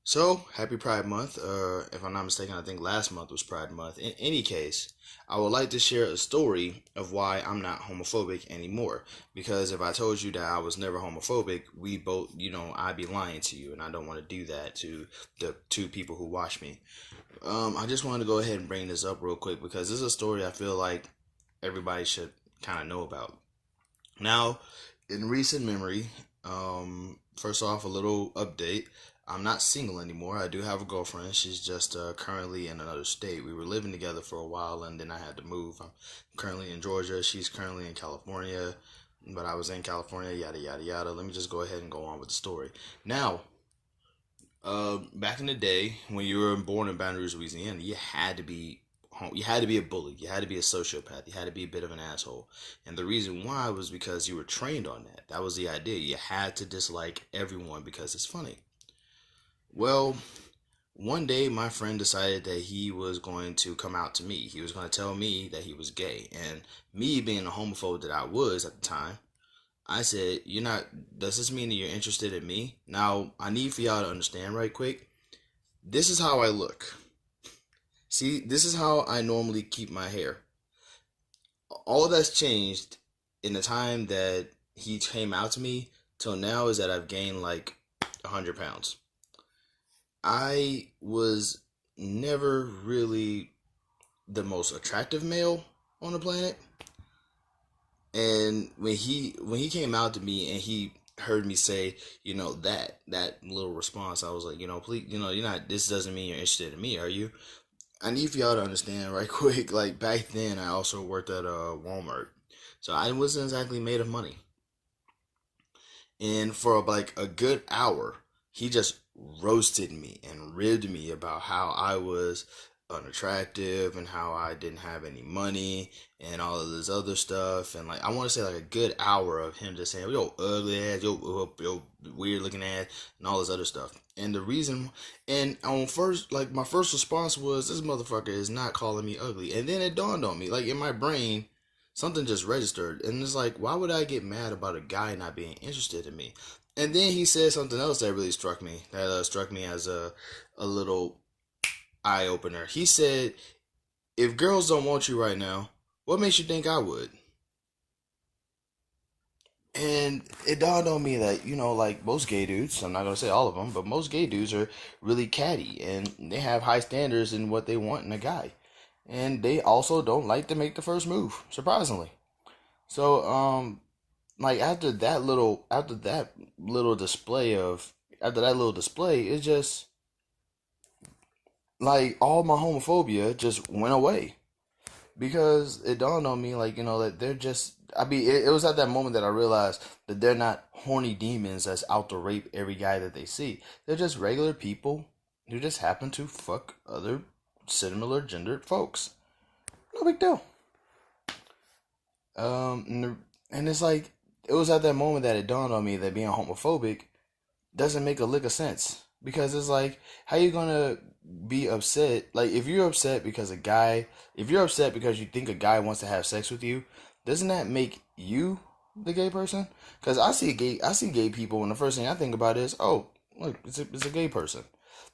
So, happy Pride Month. If I'm not mistaken, I think last month was Pride Month. In any case, I would like to share a story of why I'm not homophobic anymore. Because if I told you that I was never homophobic, we both, I'd be lying to you, and I don't want to do that to the two people who watch me. I just wanted to go ahead and bring this up real quick because this is a story I feel like everybody should kind of know about. Now, in recent memory, first off, a little update. I'm not single anymore. I do have a girlfriend. She's just currently in another state. We were living together for a while, and then I had to move. I'm currently in Georgia. She's currently in California, but I was in California. Yada yada yada. Let me just go ahead and go on with the story. Now, back in the day when you were born in Baton Rouge, Louisiana, you had to be a bully. You had to be a sociopath. You had to be a bit of an asshole. And the reason why was because you were trained on that. That was the idea. You had to dislike everyone because it's funny. Well, one day my friend decided that he was going to come out to me. He was going to tell me that he was gay. And me being a homophobe that I was at the time, I said, "You're not, does this mean that you're interested in me?" Now, I need for y'all to understand right quick. This is how I look. See, this is how I normally keep my hair. All that's changed in the time that he came out to me till now is that I've gained like 100 pounds. I was never really the most attractive male on the planet. And when he came out to me and he heard me say, that little response, I was like, please, you're not, this doesn't mean you're interested in me, are you? I need for y'all to understand right quick. Like back then, I also worked at Walmart, so I wasn't exactly made of money. And for like a good hour, he just roasted me and ribbed me about how I was unattractive and how I didn't have any money and all of this other stuff. And like I want to say like a good hour of him just saying, "Yo, ugly ass, yo, weird looking ass," and all this other stuff. And the reason, and on first, like my first response was, "This motherfucker is not calling me ugly." And then it dawned on me, like in my brain, something just registered, and it's like, why would I get mad about a guy not being interested in me? And then he said something else that really struck me. That struck me as a little eye opener. He said, "If girls don't want you right now, what makes you think I would?" And it dawned on me that, like most gay dudes, I'm not going to say all of them, but most gay dudes are really catty and they have high standards in what they want in a guy. And they also don't like to make the first move, surprisingly. So, like after that little display, it just like all my homophobia just went away because it dawned on me, like, that they're just, I mean, it was at that moment that I realized that they're not horny demons that's out to rape every guy that they see. They're just regular people who just happen to fuck other similar gendered folks. No big deal. And it's like, it was at that moment that it dawned on me that being homophobic doesn't make a lick of sense. Because it's like, how you gonna be upset? Like, if you're upset because you think a guy wants to have sex with you, doesn't that make you the gay person? Because I see gay people, and the first thing I think about is, oh, look, it's a gay person.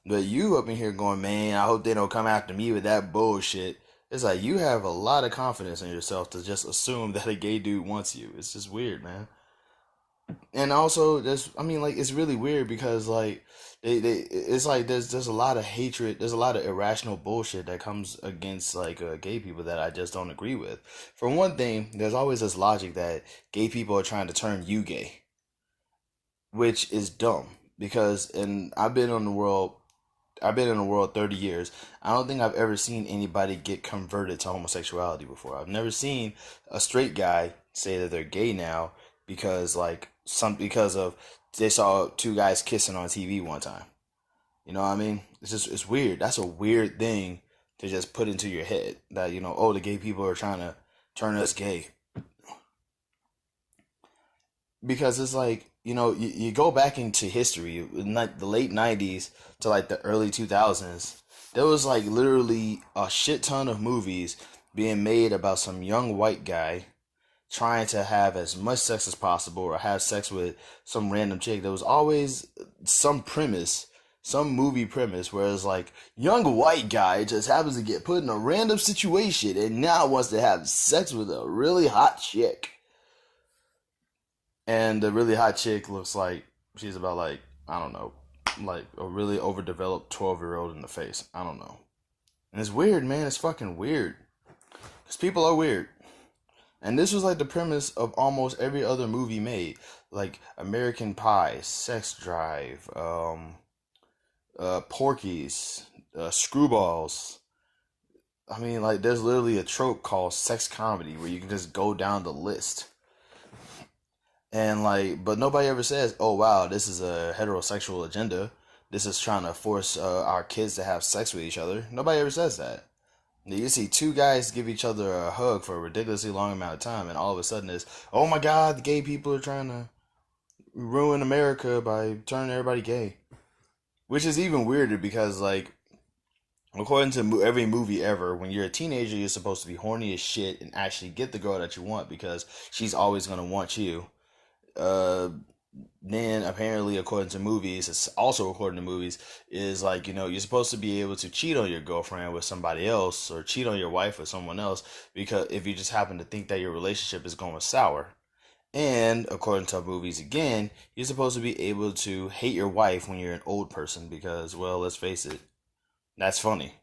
But you up in here going, man, I hope they don't come after me with that bullshit. It's like you have a lot of confidence in yourself to just assume that a gay dude wants you. It's just weird, man. And also there's, I mean, like, it's really weird because like it's like there's a lot of hatred, there's a lot of irrational bullshit that comes against like gay people that I just don't agree with. For one thing, there's always this logic that gay people are trying to turn you gay, which is dumb because, and I've been in the world 30 years. I don't think I've ever seen anybody get converted to homosexuality before. I've never seen a straight guy say that they're gay now because because of they saw two guys kissing on TV one time. You know what I mean? It's weird. That's a weird thing to just put into your head that, oh, the gay people are trying to turn us gay. Because it's like, you go back into history, in like the late 90s to like the early 2000s, there was like literally a shit ton of movies being made about some young white guy trying to have as much sex as possible or have sex with some random chick. There was always some premise some movie premise where it's like young white guy just happens to get put in a random situation and now wants to have sex with a really hot chick. And the really hot chick looks like she's about like, I don't know, like a really overdeveloped 12-year-old in the face. I don't know. And it's weird, man. It's fucking weird. Because people are weird. And this was like the premise of almost every other movie made. Like American Pie, Sex Drive, Porky's, Screwballs. I mean, like, there's literally a trope called sex comedy where you can just go down the list. And, like, but nobody ever says, oh, wow, this is a heterosexual agenda. This is trying to force our kids to have sex with each other. Nobody ever says that. You see two guys give each other a hug for a ridiculously long amount of time, and all of a sudden it's, oh my God, the gay people are trying to ruin America by turning everybody gay. Which is even weirder because, like, according to every movie ever, when you're a teenager, you're supposed to be horny as shit and actually get the girl that you want because she's always going to want you. Uh, then apparently, according to movies, it's also according to movies, is like, you're supposed to be able to cheat on your girlfriend with somebody else or cheat on your wife with someone else because if you just happen to think that your relationship is going sour. And according to movies again, you're supposed to be able to hate your wife when you're an old person because, well, let's face it, that's funny.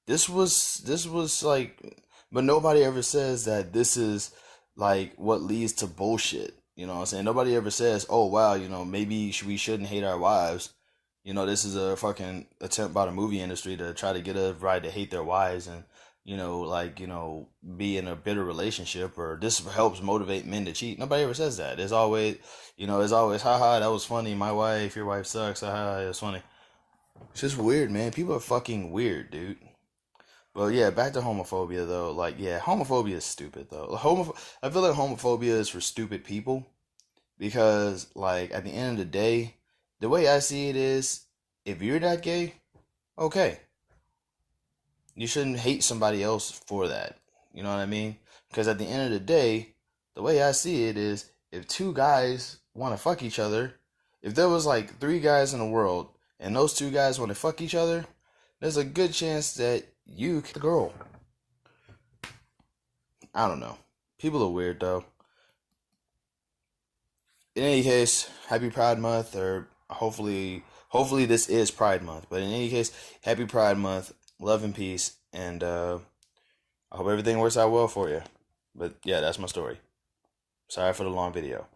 This was like, but nobody ever says that this is like what leads to bullshit. You know what I'm saying? Nobody ever says, oh wow, maybe we shouldn't hate our wives. This is a fucking attempt by the movie industry to try to get everybody to hate their wives and, be in a bitter relationship or this helps motivate men to cheat. Nobody ever says that. It's always, haha, that was funny. My wife, your wife sucks. Haha, it was funny. It's just weird, man. People are fucking weird, dude. Well, yeah, back to homophobia though. Like, yeah, homophobia is stupid though. I feel like homophobia is for stupid people because, like, at the end of the day, the way I see it is, if you're that gay, okay, you shouldn't hate somebody else for that. You know what I mean? Because at the end of the day, the way I see it is, if two guys want to fuck each other, if there was like three guys in the world and those two guys want to fuck each other, there's a good chance that you, the girl. I don't know. People are weird though. In any case, happy Pride Month, or hopefully this is Pride Month. But in any case, happy Pride Month, love and peace, and I hope everything works out well for you. But yeah, that's my story. Sorry for the long video.